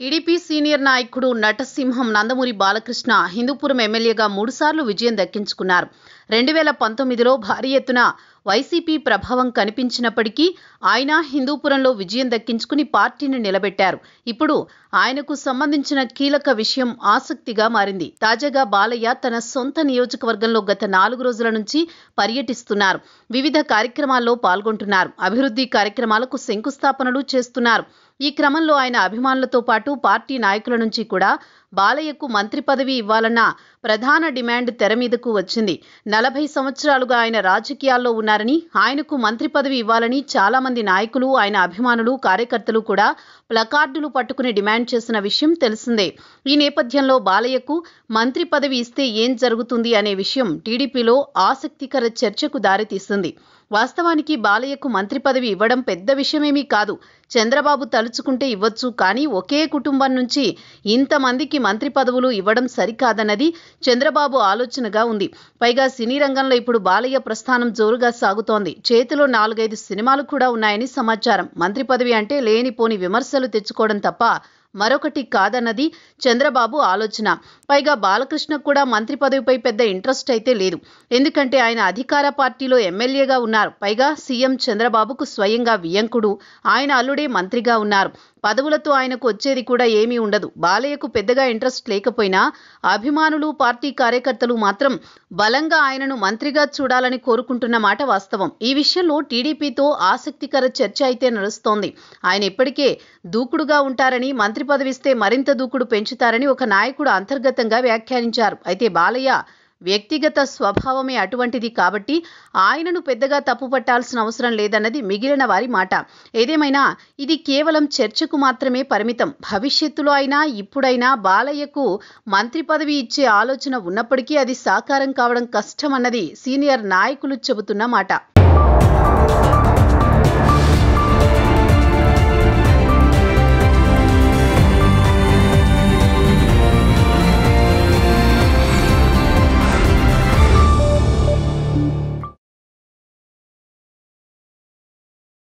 TDP senior నాయకుడు నటసింహం నందమూరి బాలకృష్ణ హిందూపురం ఎమ్మెల్యేగా 3 సార్లు విజయం దక్కించుకున్నారు. 2019లో భారీ ఎత్తున వైసీపీ ప్రభావం కనిపించినప్పటికీ ఆయన హిందూపురంలో విజయం దక్కించుకుని పార్టీని నిలబెట్టారు. ఇప్పుడు ఆయనకు సంబంధించిన కీలక విషయం ఆసక్తిగా మారింది. తాజాగా బాలయ్య తన సొంత నియోజకవర్గంలో గత 4 రోజుల నుంచి పర్యటిస్తున్నారు. వివిధ కార్యక్రమాల్లో పాల్గొంటున్నారు. అభివృద్ధి కార్యక్రమాలకు శంకుస్థాపనలు చేస్తున్నారు. ఈ క్రమంలో ఆయన అభిమానులతో పాటు పార్టీ నాయకుల నుంచి కూడా బాలయ్యకు మంత్రి పదవి ఇవ్వాలన్న ప్రధాన డిమాండ్ తెర మీదకు వచ్చింది. 40 సంవత్సరాలుగా ఆయన రాజకీయాల్లో ఉన్నారని, ఆయనకు మంత్రి పదవి ఇవ్వాలని చాలా మంది నాయకులు, ఆయన అభిమానులు, కార్యకర్తలు కూడా ప్లకార్డులు పట్టుకుని డిమాండ్ చేసిన విషయం తెలిసిందే. ఈ నేపథ్యంలో బాలయ్యకు మంత్రి పదవి ఇస్తే ఏం జరుగుతుంది అనే విషయం టీడీపీలో ఆసక్తికర చర్చకు దారితీస్తుంది. వాస్తవానికి బాలయ్యకు మంత్రి పదవి ఇవ్వడం పెద్ద విషయమేమీ కాదు. చంద్రబాబు తలుచుకుంటే ఇవ్వచ్చు, కానీ ఒకే కుటుంబం నుంచి ఇంతమందికి మంత్రి పదవులు ఇవ్వడం సరికాదన్నది చంద్రబాబు ఆలోచనగా ఉంది. పైగా సినీ రంగంలో ఇప్పుడు బాలయ్య ప్రస్థానం జోరుగా సాగుతోంది. చేతిలో 4-5 సినిమాలు కూడా ఉన్నాయని సమాచారం. మంత్రి పదవి అంటే లేనిపోని విమర్శలు తెచ్చుకోవడం తప్ప మరొకటి కాదన్నది చంద్రబాబు ఆలోచన. పైగా బాలకృష్ణకు కూడా మంత్రి పదవిపై పెద్ద ఇంట్రెస్ట్ అయితే లేదు. ఎందుకంటే ఆయన అధికార పార్టీలో ఎమ్మెల్యేగా ఉన్నారు. పైగా సీఎం చంద్రబాబుకు స్వయంగా వియ్యంకుడు. ఆయన అల్లుడే మంత్రిగా ఉన్నారు. పదవులతో ఆయనకు వచ్చేది కూడా ఏమీ ఉండదు. బాలయ్యకు పెద్దగా ఇంట్రెస్ట్ లేకపోయినా అభిమానులు, పార్టీ కార్యకర్తలు మాత్రం బలంగా ఆయనను మంత్రిగా చూడాలని కోరుకుంటున్న మాట వాస్తవం. ఈ విషయంలో టీడీపీతో ఆసక్తికర చర్చ అయితే నడుస్తోంది. ఆయన ఇప్పటికే దూకుడుగా ఉంటారని, మంత్రి పదవి ఇస్తే మరింత దూకుడు పెంచుతారని ఒక నాయకుడు అంతర్గతంగా వ్యాఖ్యానించారు. అయితే బాలయ్య వ్యక్తిగత స్వభావమే అటువంటిది కాబట్టి ఆయనను పెద్దగా తప్పుపట్టాల్సిన అవసరం లేదన్నది మిగిలిన వారి మాట. ఏదేమైనా ఇది కేవలం చర్చకు మాత్రమే పరిమితం. భవిష్యత్తులో అయినా ఇప్పుడైనా బాలయ్యకు మంత్రి పదవి ఇచ్చే ఆలోచన ఉన్నప్పటికీ అది సాకారం కావడం కష్టమన్నది సీనియర్ నాయకులు చెబుతున్న మాట.